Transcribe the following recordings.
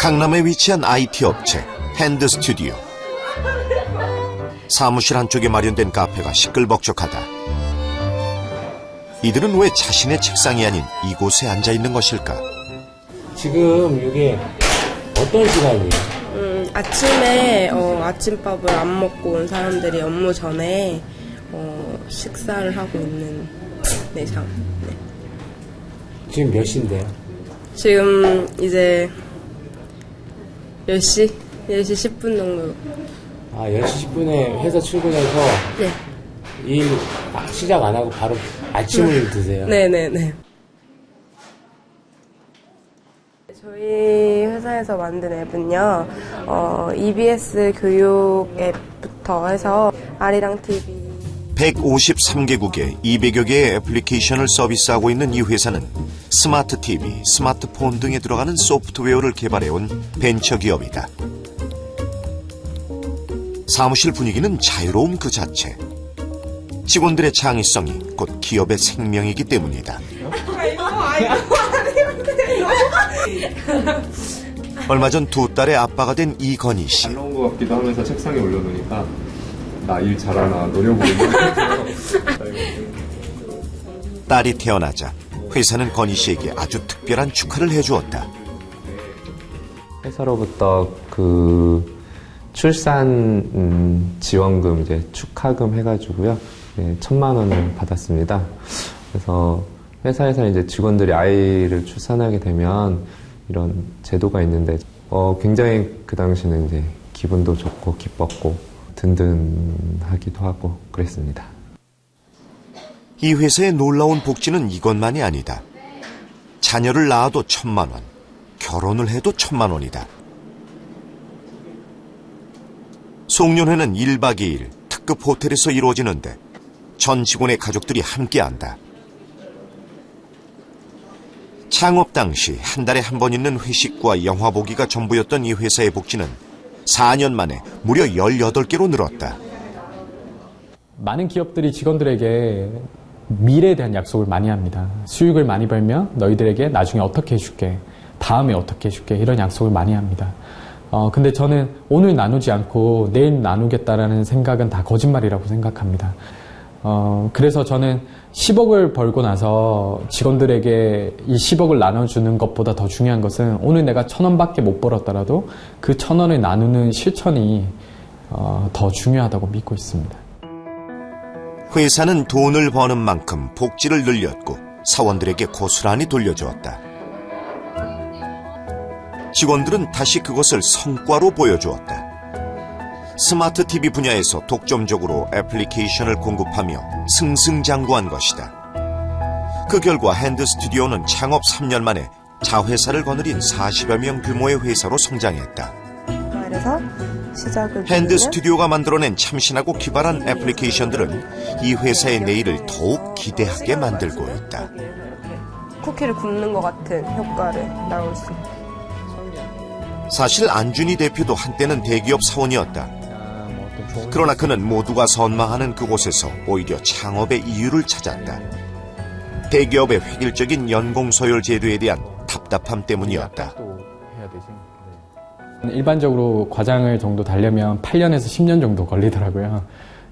강남에 위치한 IT 업체 핸드 스튜디오. 사무실 한쪽에 마련된 카페가 시끌벅적하다. 이들은 왜 자신의 책상이 아닌 이곳에 앉아 있는 것일까? 지금 이게 어떤 시간이에요? 아침에 아침밥을 안 먹고 온 사람들이 업무 전에 식사를 하고 있는 상황. 네. 지금 몇 시인데요? 지금 이제 10시 10분 정도. 10시 10분에 회사 출근해서 네. 일 시작 안 하고 바로 아침을 드세요? 네네네. 저희 회사에서 만든 앱은요, EBS 교육 앱부터 해서 아리랑 TV. 153개국에 200여 개의 애플리케이션을 서비스하고 있는 이 회사는 스마트 TV, 스마트폰 등에 들어가는 소프트웨어를 개발해온 벤처기업이다. 사무실 분위기는 자유로움 그 자체. 직원들의 창의성이 곧 기업의 생명이기 때문이다. 얼마 전 두 딸의 아빠가 된 이건희 씨. 잘 나온 것 같기도 하면서 책상에 올려놓으니까 나 일 잘하나 노려보고 있는 것 같아요. 딸이 태어나자 회사는 건희 씨에게 아주 특별한 축하를 해주었다. 회사로부터 출산 지원금 이제 축하금 해가지고요. 네, 1,000만 원을 받았습니다. 그래서 회사에서 이제 직원들이 아이를 출산하게 되면 이런 제도가 있는데 굉장히 그 당시는 이제 기분도 좋고 기뻤고 든든하기도 하고 그랬습니다. 이 회사의 놀라운 복지는 이것만이 아니다. 자녀를 낳아도 1,000만 원, 결혼을 해도 1,000만 원이다. 송년회는 1박 2일 특급 호텔에서 이루어지는데 전 직원의 가족들이 함께한다. 창업 당시 한 달에 한 번 있는 회식과 영화 보기가 전부였던 이 회사의 복지는 4년 만에 무려 18개로 늘었다. 많은 기업들이 직원들에게 미래에 대한 약속을 많이 합니다. 수익을 많이 벌면 너희들에게 나중에 어떻게 해줄게, 다음에 어떻게 해줄게, 이런 약속을 많이 합니다. 근데 저는 오늘 나누지 않고 내일 나누겠다라는 생각은 다 거짓말이라고 생각합니다. 그래서 저는 10억을 벌고 나서 직원들에게 이 10억을 나눠주는 것보다 더 중요한 것은 오늘 내가 1,000원밖에 못 벌었더라도 그 1,000원을 나누는 실천이 더 중요하다고 믿고 있습니다. 회사는 돈을 버는 만큼 복지를 늘렸고 사원들에게 고스란히 돌려주었다. 직원들은 다시 그것을 성과로 보여주었다. 스마트 TV 분야에서 독점적으로 애플리케이션을 공급하며 승승장구한 것이다. 그 결과 핸드 스튜디오는 창업 3년 만에 자회사를 거느린 40여 명 규모의 회사로 성장했다. 그래서 시작을 핸드 스튜디오가 만들어낸 참신하고 기발한 애플리케이션들은 이 회사의 내일을 더욱 기대하게 만들고 있다. 쿠키를 굽는 것 같은 효과를 나올 수 있다. 사실 안준희 대표도 한때는 대기업 사원이었다. 그러나 그는 모두가 선망하는 그곳에서 오히려 창업의 이유를 찾았다. 대기업의 획일적인 연공 서열 제도에 대한 답답함 때문이었다. 일반적으로 과장을 정도 달려면 8년에서 10년 정도 걸리더라고요.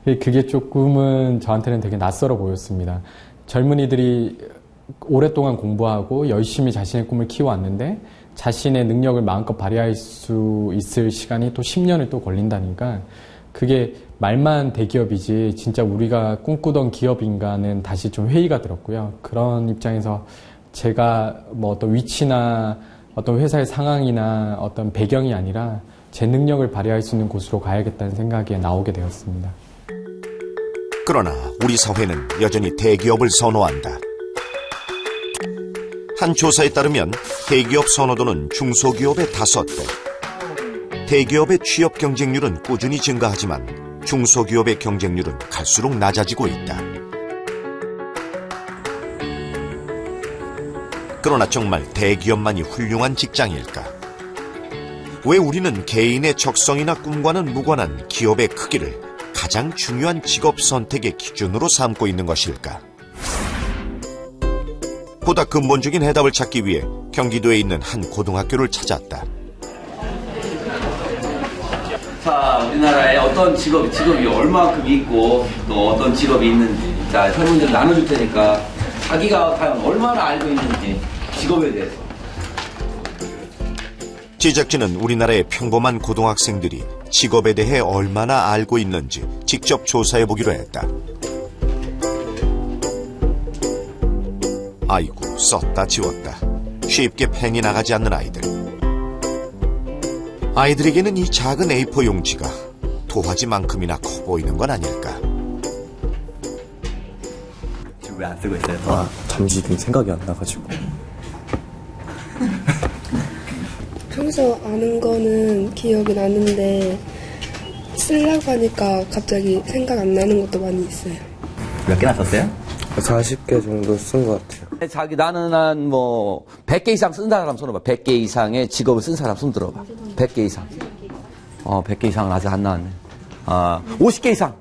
그게 조금은 저한테는 되게 낯설어 보였습니다. 젊은이들이 오랫동안 공부하고 열심히 자신의 꿈을 키워왔는데 자신의 능력을 마음껏 발휘할 수 있을 시간이 또 10년을 또 걸린다니까 그게 말만 대기업이지 진짜 우리가 꿈꾸던 기업인가는 다시 좀 회의가 들었고요. 그런 입장에서 제가 뭐 어떤 위치나 어떤 회사의 상황이나 어떤 배경이 아니라 제 능력을 발휘할 수 있는 곳으로 가야겠다는 생각에 나오게 되었습니다. 그러나 우리 사회는 여전히 대기업을 선호한다. 한 조사에 따르면 대기업 선호도는 중소기업의 5배. 대기업의 취업 경쟁률은 꾸준히 증가하지만 중소기업의 경쟁률은 갈수록 낮아지고 있다. 그러나 정말 대기업만이 훌륭한 직장일까? 왜 우리는 개인의 적성이나 꿈과는 무관한 기업의 크기를 가장 중요한 직업 선택의 기준으로 삼고 있는 것일까? 보다 근본적인 해답을 찾기 위해 경기도에 있는 한 고등학교를 찾았다. 자, 우리나라에 어떤 직업이 얼마만큼 있고 또 어떤 직업이 있는지 자, 설문지를 나눠줄 테니까 자기가 과연 얼마나 알고 있는지 직업에 대해서. 제작진은 우리나라의 평범한 고등학생들이 직업에 대해 얼마나 알고 있는지 직접 조사해보기로 했다. 아이고, 썼다 지웠다. 쉽게 펜이 나가지 않는 아이들. 아이들에게는 이 작은 A4 용지가 도화지만큼이나 커 보이는 건 아닐까. 지금 왜 안 쓰고 있어요? 잠시 생각이 안 나가지고. 평소 아는 거는 기억이 나는데 쓰려고 하니까 갑자기 생각 안 나는 것도 많이 있어요. 몇 개나 썼어요? 40개 정도 쓴 것 같아요. 나는 한 100개 이상 쓴 사람 손 들어봐. 100개 이상의 직업을 쓴 사람 손 들어봐. 100개 이상. 100개 이상은 아직 안 나왔네. 50개 이상.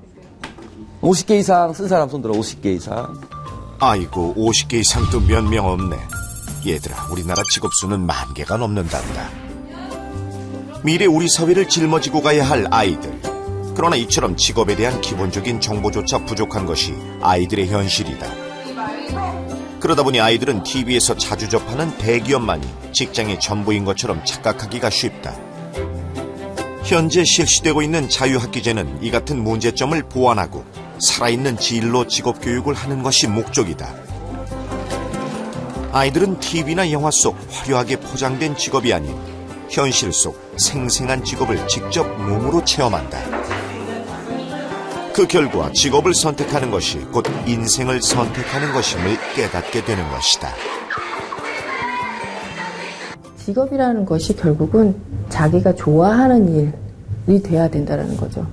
50개 이상 쓴 사람 손 들어. 50개 이상. 아이고, 50개 이상도 몇 명 없네. 얘들아, 우리나라 직업 수는 10,000개가 넘는단다. 미래 우리 사회를 짊어지고 가야 할 아이들. 그러나 이처럼 직업에 대한 기본적인 정보조차 부족한 것이 아이들의 현실이다. 그러다 보니 아이들은 TV에서 자주 접하는 대기업만이 직장의 전부인 것처럼 착각하기가 쉽다. 현재 실시되고 있는 자유학기제는 이 같은 문제점을 보완하고 살아있는 진로 직업 교육을 하는 것이 목적이다. 아이들은 TV나 영화 속 화려하게 포장된 직업이 아닌 현실 속 생생한 직업을 직접 몸으로 체험한다. 그 결과 직업을 선택하는 것이 곧 인생을 선택하는 것임을 깨닫게 되는 것이다. 직업이라는 것이 결국은 자기가 좋아하는 일이 돼야 된다는 거죠.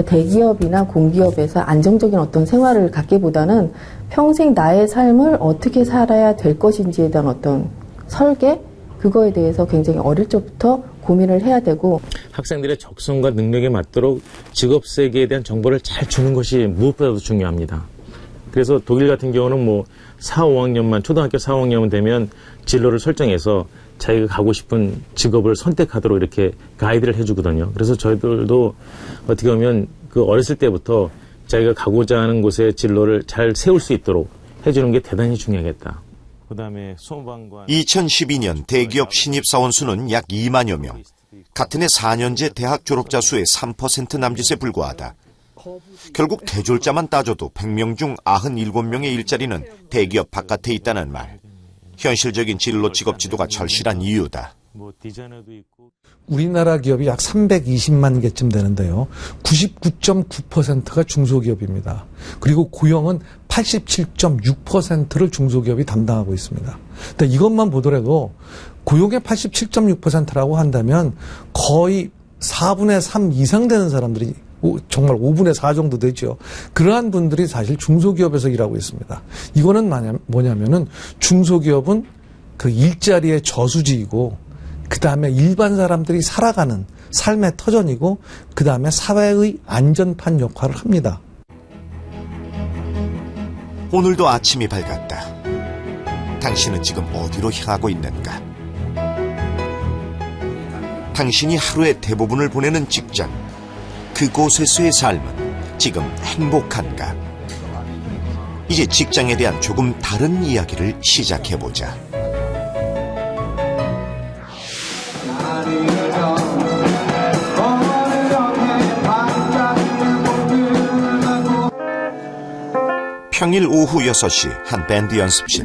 대기업이나 공기업에서 안정적인 어떤 생활을 갖기보다는 평생 나의 삶을 어떻게 살아야 될 것인지에 대한 어떤 설계, 그거에 대해서 굉장히 어릴 적부터 고민을 해야 되고, 학생들의 적성과 능력에 맞도록 직업 세계에 대한 정보를 잘 주는 것이 무엇보다도 중요합니다. 그래서 독일 같은 경우는 4, 5학년만, 초등학교 4, 5학년만 되면 진로를 설정해서 자기가 가고 싶은 직업을 선택하도록 이렇게 가이드를 해주거든요. 그래서 저희들도 어떻게 보면 그 어렸을 때부터 자기가 가고자 하는 곳의 진로를 잘 세울 수 있도록 해주는 게 대단히 중요하겠다. 그다음에 소방관 2012년 대기업 신입사원 수는 약 2만여 명. 같은 해 4년제 대학 졸업자 수의 3% 남짓에 불과하다. 결국 대졸자만 따져도 100명 중 97명의 일자리는 대기업 바깥에 있다는 말. 현실적인 진로 직업 지도가 절실한 이유다. 디자이너도 있고. 우리나라 기업이 약 320만 개쯤 되는데요. 99.9%가 중소기업입니다. 그리고 고용은 87.6%를 중소기업이 담당하고 있습니다. 근데 이것만 보더라도 고용의 87.6%라고 한다면 거의 4분의 3 이상 되는 사람들이 정말 5분의 4 정도 되죠. 그러한 분들이 사실 중소기업에서 일하고 있습니다. 이거는 뭐냐면은 중소기업은 그 일자리의 저수지이고, 그 다음에 일반 사람들이 살아가는 삶의 터전이고, 그 다음에 사회의 안전판 역할을 합니다. 오늘도 아침이 밝았다. 당신은 지금 어디로 향하고 있는가? 당신이 하루의 대부분을 보내는 직장, 그곳에서의 삶은 지금 행복한가? 이제 직장에 대한 조금 다른 이야기를 시작해보자. 평일 오후 6시 한 밴드 연습실.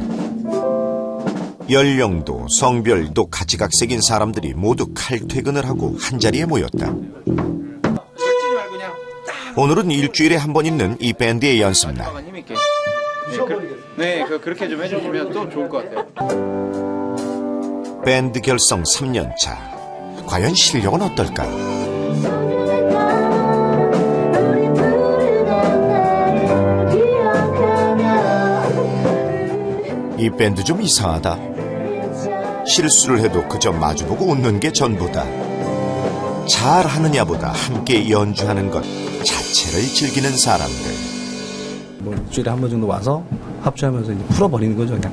연령도 성별도 가지각색인 사람들이 모두 칼퇴근을 하고 한자리에 모였다. 오늘은 일주일에 한 번 있는 이 밴드의 연습날. 그렇게 좀 해주시면 또 좋을 것 같아요. 밴드 결성 3년차. 과연 실력은 어떨까? 이 밴드 좀 이상하다. 실수를 해도 그저 마주보고 웃는 게 전부다. 잘하느냐보다 함께 연주하는 것 자체를 즐기는 사람들. 일주일에 한 번 정도 와서 합주하면서 이제 풀어버리는 거죠. 그냥.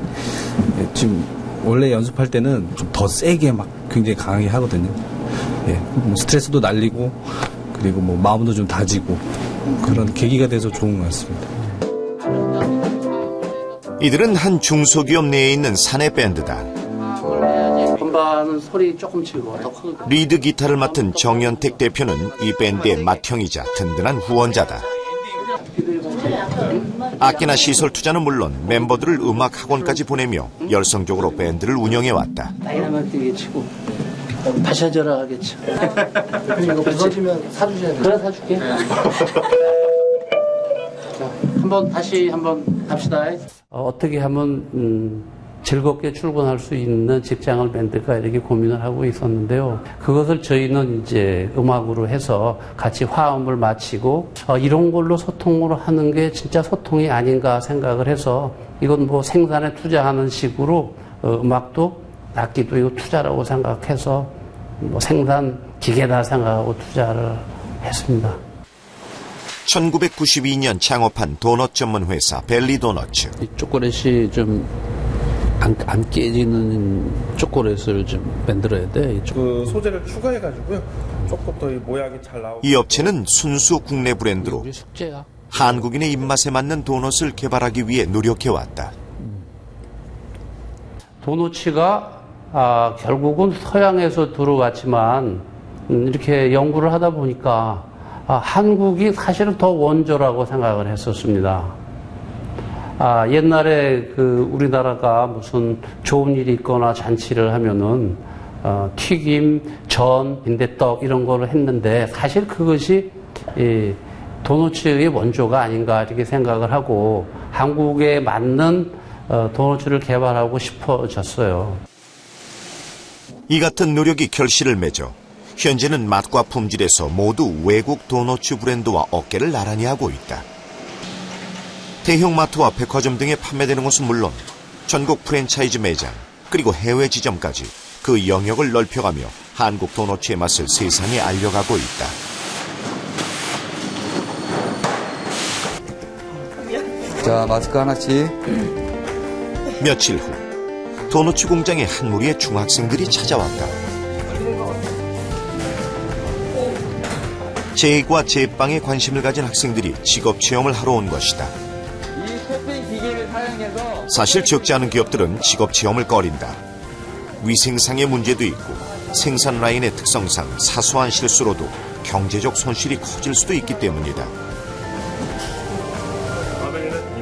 지금 원래 연습할 때는 좀 더 세게 막 굉장히 강하게 하거든요. 스트레스도 날리고 그리고 뭐 마음도 좀 다지고 그런 계기가 돼서 좋은 것 같습니다. 이들은 한 중소기업 내에 있는 사내 밴드다. 건반은 소리 조금 치고 더 크게. 리드 기타를 맡은 정연택 대표는 이 밴드의 맏형이자 든든한 후원자다. 악기나 시설 투자는 물론 멤버들을 음악 학원까지 보내며 열성적으로 밴드를 운영해왔다. 다이나믹 뛰게 치고 다시 하자라 하겠죠. 이거 부서지면 사주셔야 돼요. 그래 사줄게. 자, 다시 한번 갑시다. 어떻게 하면 즐겁게 출근할 수 있는 직장을 만들까 이렇게 고민을 하고 있었는데요. 그것을 저희는 이제 음악으로 해서 같이 화음을 맞추고 이런 걸로 소통으로 하는 게 진짜 소통이 아닌가 생각을 해서 이건 뭐 생산에 투자하는 식으로 음악도 악기도 이거 투자라고 생각해서 뭐 생산 기계다 생각하고 투자를 했습니다. 1992년 창업한 도넛 전문 회사 벨리 도너츠. 이 초콜릿이 좀 안 깨지는 초콜릿을 좀 만들어야 돼. 그 소재를 추가해가지고요. 조금 더 모양이 잘 나오고. 이 업체는 순수 국내 브랜드로 숙제야. 한국인의 입맛에 맞는 도넛을 개발하기 위해 노력해왔다. 도너츠가 결국은 서양에서 들어왔지만 이렇게 연구를 하다 보니까 한국이 사실은 더 원조라고 생각을 했었습니다. 옛날에 우리나라가 무슨 좋은 일이 있거나 잔치를 하면은 튀김, 전, 빈대떡 이런 거를 했는데 사실 그것이 도너츠의 원조가 아닌가 이렇게 생각을 하고 한국에 맞는 도너츠를 개발하고 싶어졌어요. 이 같은 노력이 결실을 맺어 현재는 맛과 품질에서 모두 외국 도너츠 브랜드와 어깨를 나란히 하고 있다. 대형마트와 백화점 등에 판매되는 것은 물론 전국 프랜차이즈 매장 그리고 해외 지점까지 그 영역을 넓혀가며 한국 도너츠의 맛을 세상에 알려가고 있다. 자, 마스크 하나씩. 며칠 후 도너츠 공장에 한 무리의 중학생들이 찾아왔다. 제과 제빵에 관심을 가진 학생들이 직업 체험을 하러 온 것이다. 사실 적지 않은 기업들은 직업 체험을 꺼린다. 위생상의 문제도 있고 생산 라인의 특성상 사소한 실수로도 경제적 손실이 커질 수도 있기 때문이다.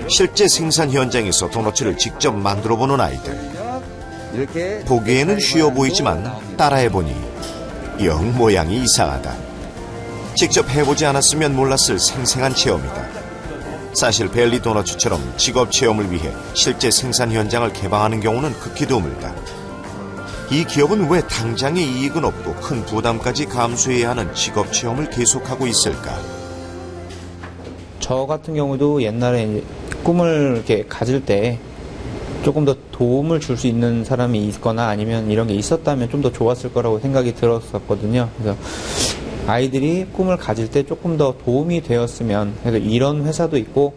실제 생산 현장에서 도너츠를 직접 만들어보는 아이들. 보기에는 쉬워 보이지만 따라해보니 영 모양이 이상하다. 직접 해보지 않았으면 몰랐을 생생한 체험이다. 사실 벨리 도너츠처럼 직업 체험을 위해 실제 생산 현장을 개방하는 경우는 극히 드물다. 이 기업은 왜 당장의 이익은 없고 큰 부담까지 감수해야 하는 직업 체험을 계속하고 있을까? 저 같은 경우도 옛날에 이제 꿈을 이렇게 가질 때 조금 더 도움을 줄 수 있는 사람이 있거나 아니면 이런 게 있었다면 좀 더 좋았을 거라고 생각이 들었었거든요. 그래서 아이들이 꿈을 가질 때 조금 더 도움이 되었으면, 그래서 이런 회사도 있고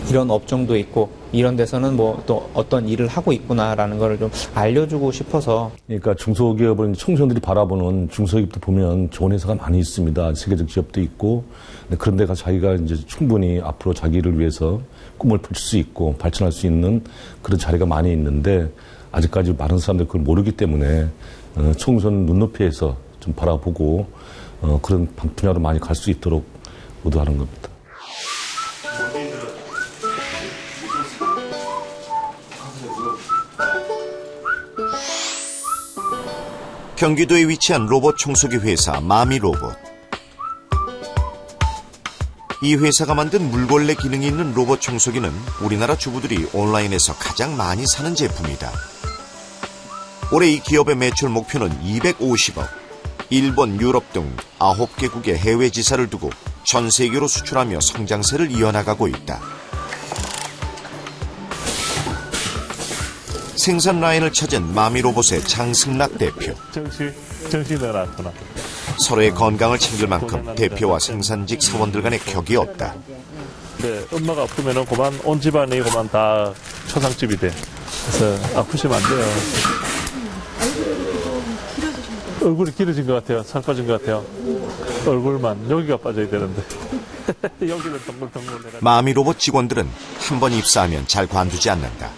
이런 업종도 있고 이런 데서는 뭐 또 어떤 일을 하고 있구나라는 걸 좀 알려주고 싶어서. 그러니까 중소기업을 청소년들이 바라보는 중소기업도 보면 좋은 회사가 많이 있습니다. 세계적 기업도 있고. 그런 데가 자기가 이제 충분히 앞으로 자기를 위해서 꿈을 펼칠 수 있고 발전할 수 있는 그런 자리가 많이 있는데 아직까지 많은 사람들이 그걸 모르기 때문에 청소년 눈높이에서 좀 바라보고 그런 분야로 많이 갈 수 있도록 의도하는 겁니다. 경기도에 위치한 로봇 청소기 회사 마미로봇. 이 회사가 만든 물걸레 기능이 있는 로봇 청소기는 우리나라 주부들이 온라인에서 가장 많이 사는 제품이다. 올해 이 기업의 매출 목표는 250억. 일본, 유럽 등 9개국의 해외 지사를 두고 전 세계로 수출하며 성장세를 이어나가고 있다. 생산 라인을 찾은 마미로봇의 장승락 대표. 정신을 나타나. 서로의 건강을 챙길 만큼 대표와 생산직 사원들 간의 격이 없다. 네, 엄마가 아프면은 그만 온 집안이 그만 다 초상집이 돼. 그래서 아프시면 안 돼요. 얼굴이 길어진 것 같아요. 살 빠진 것 같아요. 얼굴만 여기가 빠져야 되는데 여기는 덩글덩글. 마미로봇 직원들은 한 번 입사하면 잘 관두지 않는다.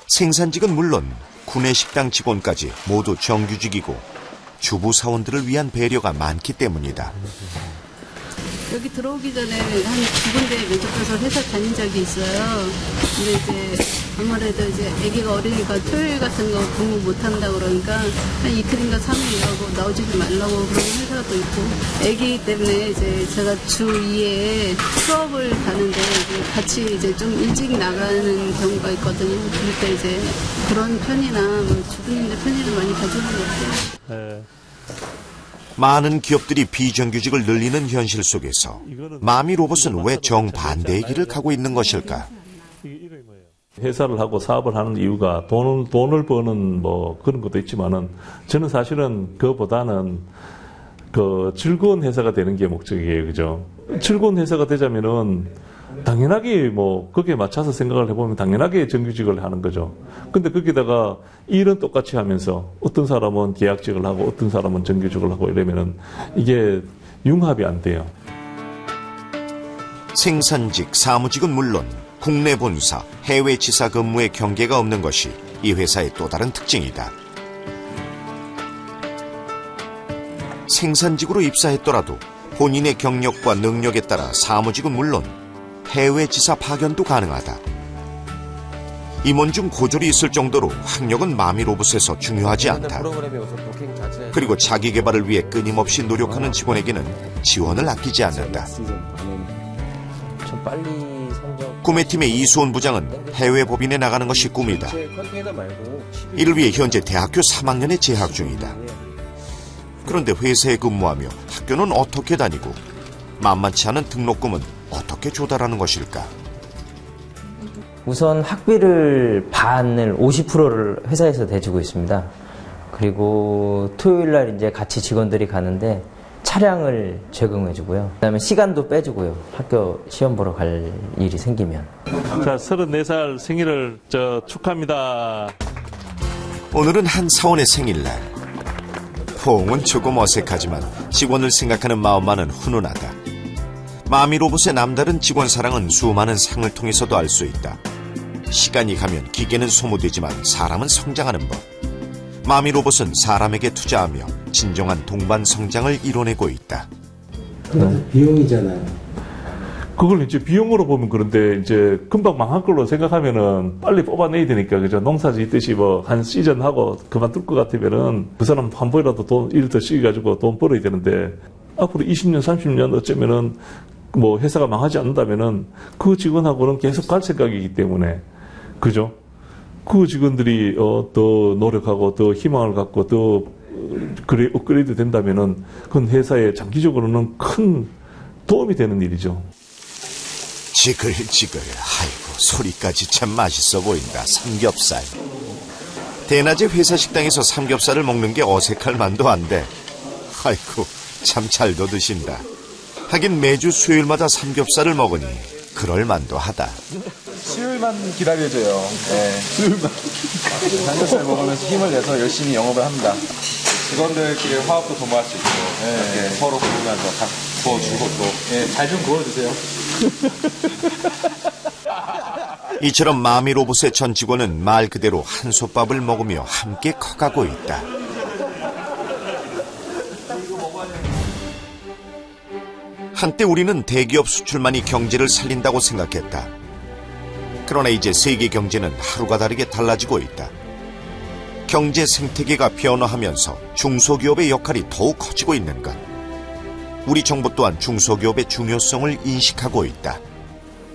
생산직은 물론 구내식당 직원까지 모두 정규직이고 주부 사원들을 위한 배려가 많기 때문이다. 여기 들어오기 전에 한 2군데 면접해서 회사 다닌 적이 있어요. 근데 이제 아무래도 이제 아기가 어리니까 토요일 같은 거 근무 못 한다 그러니까 한 이틀인가 3일 일하고 나오지 말라고 그런 회사도 있고, 아기 때문에 이제 제가 주 2회 수업을 가는데 이제 같이 이제 좀 일찍 나가는 경우가 있거든요. 그럴 때 이제 그런 편이나 뭐 주부님들 편의를 많이 가지는 것 같아요. 네. 많은 기업들이 비정규직을 늘리는 현실 속에서 마미로봇은 왜 정반대의 길을 가고 있는 것일까? 회사를 하고 사업을 하는 이유가 돈을 버는 뭐 그런 것도 있지만은 저는 사실은 그보다는 그 즐거운 회사가 되는 게 목적이에요. 그죠? 즐거운 회사가 되자면은 당연하게 뭐 거기에 맞춰서 생각을 해보면 당연하게 정규직을 하는 거죠. 근데 거기다가 일은 똑같이 하면서 어떤 사람은 계약직을 하고 어떤 사람은 정규직을 하고 이러면은 이게 융합이 안 돼요. 생산직, 사무직은 물론 국내 본사, 해외 지사 근무의 경계가 없는 것이 이 회사의 또 다른 특징이다. 생산직으로 입사했더라도 본인의 경력과 능력에 따라 사무직은 물론 해외 지사 파견도 가능하다. 임원 중 고졸이 있을 정도로 학력은 마미로봇에서 중요하지 않다. 그리고 자기 개발을 위해 끊임없이 노력하는 직원에게는 지원을 아끼지 않는다. 구매팀의 이수원 부장은 해외 법인에 나가는 것이 꿈이다. 이를 위해 현재 대학교 3학년에 재학 중이다. 그런데 회사에 근무하며 학교는 어떻게 다니고 만만치 않은 등록금은 어떻게 조달하는 것일까? 우선 학비를 반을 50%를 회사에서 대주고 있습니다. 그리고 토요일 날 이제 같이 직원들이 가는데 차량을 제공해주고요. 그다음에 시간도 빼주고요. 학교 시험 보러 갈 일이 생기면. 자, 34살 생일을 축하합니다. 오늘은 한 사원의 생일날. 포옹은 조금 어색하지만 직원을 생각하는 마음만은 훈훈하다. 마미로봇의 남다른 직원 사랑은 수많은 상을 통해서도 알 수 있다. 시간이 가면 기계는 소모되지만 사람은 성장하는 법. 마미로봇은 사람에게 투자하며 진정한 동반 성장을 이뤄내고 있다. 비용이잖아요. 그걸 이제 비용으로 보면 그런데 이제 금방 망할 걸로 생각하면은 빨리 뽑아내야 되니까, 그죠? 농사 짓듯이 뭐 한 시즌 하고 그만둘 것 같으면은 그 사람 한 번이라도 일 더 시켜가지고 돈 벌어야 되는데 앞으로 20년, 30년 어쩌면은 뭐 회사가 망하지 않는다면은 그 직원하고는 계속 갈 생각이기 때문에, 그죠? 그 직원들이 더 노력하고 더 희망을 갖고 더 업그레이드 된다면은 그건 회사에 장기적으로는 큰 도움이 되는 일이죠. 지글지글. 아이고, 소리까지 참 맛있어 보인다. 삼겹살. 대낮에 회사 식당에서 삼겹살을 먹는 게 어색할 만도 한데, 아이고, 참 잘도 드신다. 하긴 매주 수요일마다 삼겹살을 먹으니 그럴 만도 하다. 수요일만 기다려줘요. 네. 수요일만. 삼겹살 먹으면서 힘을 내서 열심히 영업을 합니다. 직원들끼리 화합도 도모할 수 있고, 이렇게 서로 구우면서 구워주고 또. 잘 좀 구워주세요. 이처럼 마미로봇의 전 직원은 말 그대로 한솥밥을 먹으며 함께 커가고 있다. 한때 우리는 대기업 수출만이 경제를 살린다고 생각했다. 그러나 이제 세계 경제는 하루가 다르게 달라지고 있다. 경제 생태계가 변화하면서 중소기업의 역할이 더욱 커지고 있는 것. 우리 정부 또한 중소기업의 중요성을 인식하고 있다.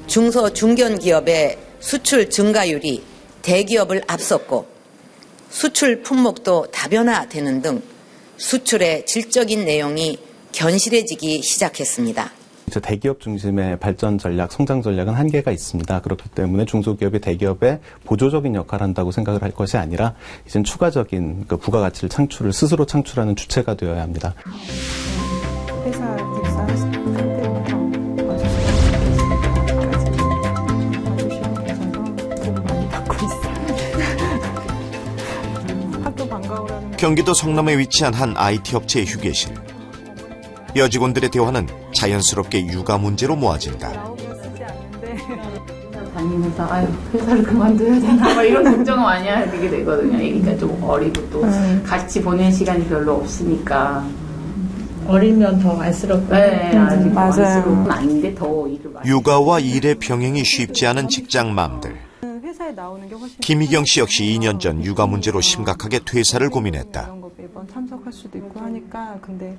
중소 중견기업의 수출 증가율이 대기업을 앞섰고 수출 품목도 다변화되는 등 수출의 질적인 내용이 견실해지기 시작했습니다. 대기업 중심의 발전 전략, 성장 전략은 한계가 있습니다. 그렇기 때문에 중소기업이 대기업의 보조적인 역할을 한다고 생각을 할 것이 아니라 이젠 추가적인 그 부가가치를 스스로 창출하는 주체가 되어야 합니다. 회사 입사했을 때부터 많이 받고 있어요. 학교 방과후라는 경기도 성남에 위치한 한 IT 업체의 휴게실. 여직원들의 대화는 자연스럽게 육아 문제로 모아진다. 다니면서 아유 회사를 그만둬야 되나 막 이런 걱정을 많이 하게 되거든요. 애기가 좀 어리고 또 같이 보낸 시간이 별로 없으니까. 어리면 더 안쓰럽고. 네, 아직 맞아요. 안쓰러운 아닌데 더 일을 많이. 육아와 일의 병행이 쉽지 않은 직장맘들. 회사에 나오는 게 훨씬 김희경 씨 역시 2년 전 육아 문제로 심각하게 퇴사를 고민했다. 이런 거 매번 참석할 수도 있고 하니까 근데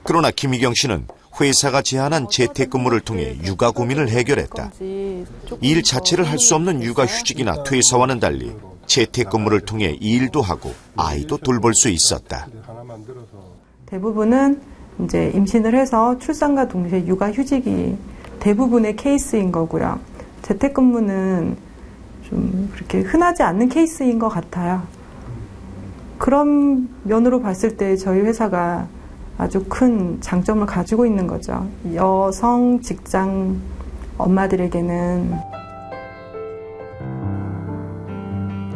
그러나 김희경 씨는 회사가 제안한 재택근무를 통해 육아 고민을 해결했다. 일 자체를 할 수 없는 육아휴직이나 퇴사와는 달리 재택근무를 통해 일도 하고 아이도 돌볼 수 있었다. 대부분은 이제 임신을 해서 출산과 동시에 육아휴직이 대부분의 케이스인 거고요. 재택근무는 좀 그렇게 흔하지 않는 케이스인 것 같아요. 그런 면으로 봤을 때 저희 회사가 아주 큰 장점을 가지고 있는 거죠. 여성 직장 엄마들에게는.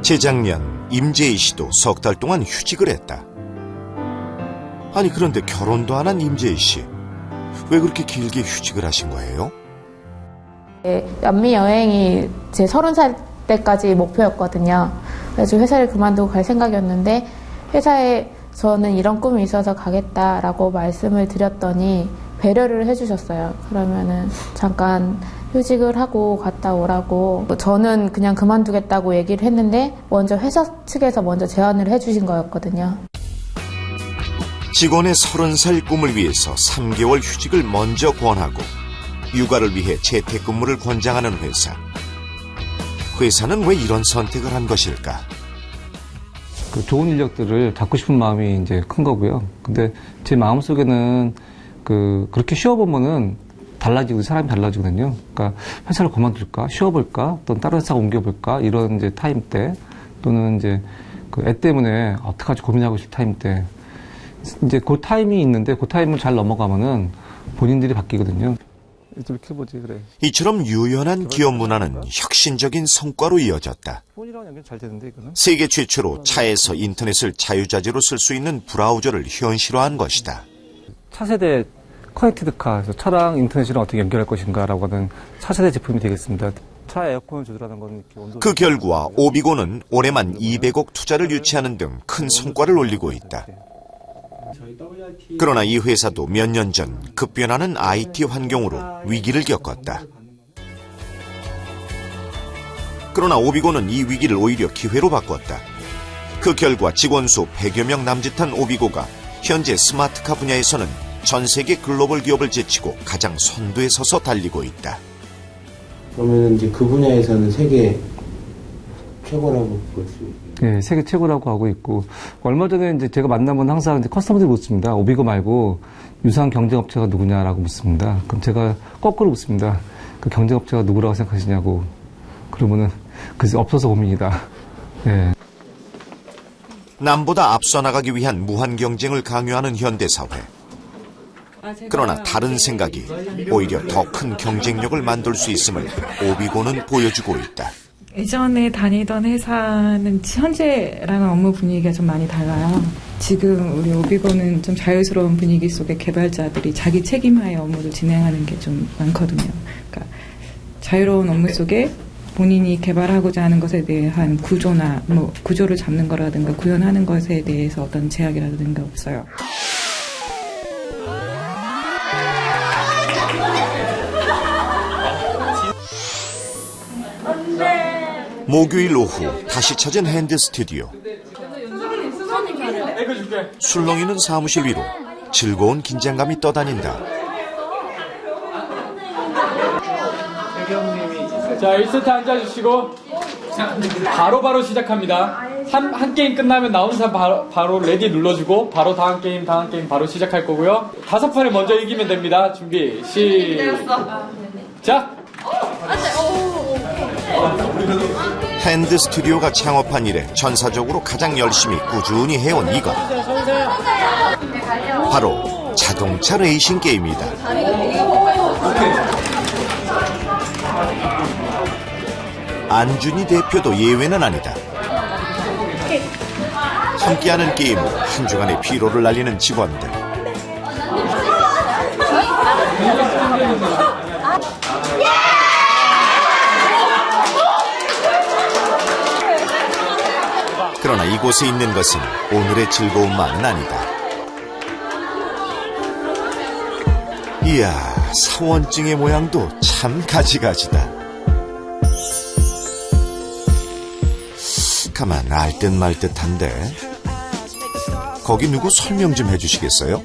재작년 임재희 씨도 석 달 동안 휴직을 했다. 아니 그런데 결혼도 안 한 임재희 씨. 왜 그렇게 길게 휴직을 하신 거예요? 남미 여행이 제 30살 때까지 목표였거든요. 그래서 회사를 그만두고 갈 생각이었는데 회사에 저는 이런 꿈이 있어서 가겠다라고 말씀을 드렸더니 배려를 해주셨어요. 그러면은 잠깐 휴직을 하고 갔다 오라고. 저는 그냥 그만두겠다고 얘기를 했는데 먼저 회사 측에서 먼저 제안을 해주신 거였거든요. 직원의 30살 꿈을 위해서 3개월 휴직을 먼저 권하고 육아를 위해 재택근무를 권장하는 회사. 회사는 왜 이런 선택을 한 것일까? 그 좋은 인력들을 잡고 싶은 마음이 이제 큰 거고요. 근데 제 마음속에는 그렇게 쉬어보면은 달라지고 사람이 달라지거든요. 그러니까 회사를 그만둘까, 쉬어볼까, 또는 다른 회사 옮겨볼까 이런 이제 타임 때 또는 이제 그 애 때문에 어떡하지 고민하고 있을 타임 때 이제 그 타임이 있는데 그 타임을 잘 넘어가면은 본인들이 바뀌거든요. 이렇게 해보지 그래. 이처럼 유연한 기업 문화는 혁신적인 성과로 이어졌다. 폰이랑 연결 잘 되는데 이거는. 세계 최초로 차에서 인터넷을 자유자재로 쓸 수 있는 브라우저를 현실화한 것이다. 차세대 커넥티드 카, 차랑 인터넷이랑 어떻게 연결할 것인가라고 하는 차세대 제품이 되겠습니다. 차 에어컨을 조절하는 건 이렇게 온도. 그 결과 오비고는 올해만 200억 투자를 유치하는 등 큰 성과를 올리고 있다. 그러나 이 회사도 몇 년 전 급변하는 IT 환경으로 위기를 겪었다. 그러나 오비고는 이 위기를 오히려 기회로 바꿨다. 그 결과 직원 수 100여 명 남짓한 오비고가 현재 스마트카 분야에서는 전 세계 글로벌 기업을 제치고 가장 선두에 서서 달리고 있다. 그러면 이제 그 분야에서는 세계 최고라고 볼 수 있어요. 네, 세계 최고라고 하고 있고 얼마 전에 이제 제가 만나면 항상 이제 커스터머들이 묻습니다. 오비고 말고 유사한 경쟁업체가 누구냐라고 묻습니다. 그럼 제가 거꾸로 묻습니다. 그 경쟁업체가 누구라고 생각하시냐고. 그러면은 글쎄 없어서 고민이다. 네. 남보다 앞서 나가기 위한 무한 경쟁을 강요하는 현대사회. 그러나 다른 생각이 오히려 더 큰 경쟁력을 만들 수 있음을 오비고는 보여주고 있다. 예전에 다니던 회사는 현재랑은 업무 분위기가 좀 많이 달라요. 지금 우리 오비고는 좀 자유스러운 분위기 속에 개발자들이 자기 책임하에 업무를 진행하는 게 좀 많거든요. 그러니까 자유로운 업무 속에 본인이 개발하고자 하는 것에 대한 구조나 뭐 구조를 잡는 거라든가 구현하는 것에 대해서 어떤 제약이라든가 없어요. 목요일 오후 다시 찾은 핸드 스튜디오. 술렁이는 사무실 위로 즐거운 긴장감이 떠다닌다. 자, 1세트 앉아주시고 바로 시작합니다. 한 게임 끝나면 나오는 사람 바로 레디 눌러주고 바로 다음 게임 바로 시작할 거고요. 5판을 먼저 이기면 됩니다. 준비 시작. 핸드 스튜디오가 창업한 이래 전사적으로 가장 열심히 꾸준히 해온 이것. 바로 자동차 레이싱 게임이다. 안준희 대표도 예외는 아니다. 함께하는 게임으로 한 주간의 피로를 날리는 직원들. 그러나 이곳에 있는 것은 오늘의 즐거움만은 아니다. 이야, 사원증의 모양도 참 가지가지다. 가만 알 듯 말 듯한데 거기 누구 설명 좀 해주시겠어요?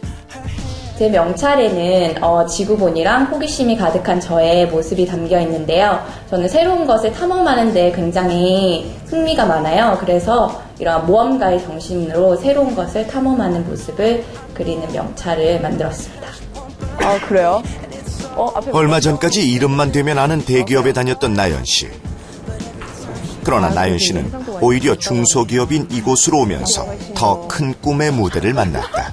제 명찰에는 지구본이랑 호기심이 가득한 저의 모습이 담겨 있는데요. 저는 새로운 것을 탐험하는 데 굉장히 흥미가 많아요. 그래서 이런 모험가의 정신으로 새로운 것을 탐험하는 모습을 그리는 명찰을 만들었습니다. 아, 그래요? 얼마 전까지 이름만 되면 아는 대기업에 다녔던 나연 씨. 그러나 나연 씨는 오히려 중소기업인 이곳으로 오면서 더 큰 꿈의 무대를 만났다.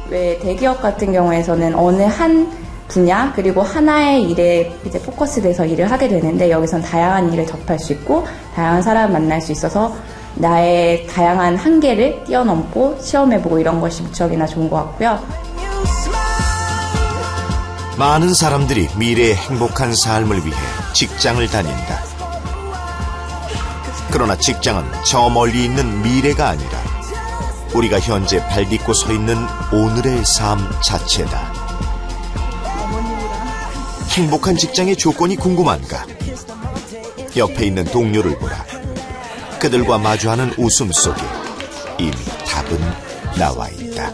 왜 대기업 같은 경우에서는 어느 한 분야 그리고 하나의 일에 이제 포커스돼서 일을 하게 되는데 여기선 다양한 일을 접할 수 있고 다양한 사람을 만날 수 있어서 나의 다양한 한계를 뛰어넘고 시험해보고 이런 것이 무척이나 좋은 것 같고요. 많은 사람들이 미래의 행복한 삶을 위해 직장을 다닌다. 그러나 직장은 저 멀리 있는 미래가 아니라 우리가 현재 발딛고 서 있는 오늘의 삶 자체다. 행복한 직장의 조건이 궁금한가? 옆에 있는 동료를 보라. 그들과 마주하는 웃음 속에 이미 답은 나와 있다.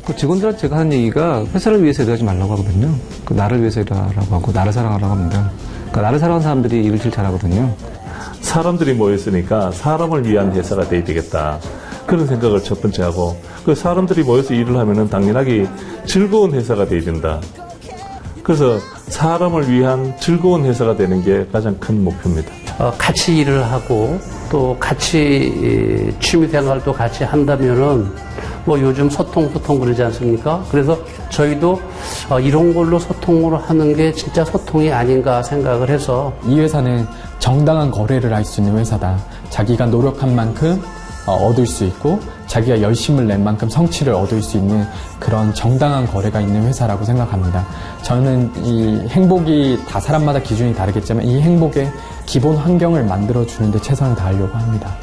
그 직원들한테 제가 하는 얘기가 회사를 위해서 일하지 말라고 하거든요. 그 나를 위해서 일하라고 하고 나를 사랑하라고 합니다. 그러니까 나를 사랑하는 사람들이 일을 제일 잘하거든요. 사람들이 모였으니까 사람을 위한 회사가 돼야 되겠다. 그런 생각을 첫 번째 하고, 그 사람들이 모여서 일을 하면은 당연하게 즐거운 회사가 돼야 된다. 그래서 사람을 위한 즐거운 회사가 되는 게 가장 큰 목표입니다. 같이 일을 하고 또 같이 취미 생활도 같이 한다면은 뭐 요즘 소통 그러지 않습니까? 그래서 저희도 이런 걸로 소통으로 하는 게 진짜 소통이 아닌가 생각을 해서 이 회사는 정당한 거래를 할 수 있는 회사다. 자기가 노력한 만큼 얻을 수 있고 자기가 열심을 낸 만큼 성취를 얻을 수 있는 그런 정당한 거래가 있는 회사라고 생각합니다. 저는 이 행복이 다 사람마다 기준이 다르겠지만 이 행복의 기본 환경을 만들어주는 데 최선을 다하려고 합니다.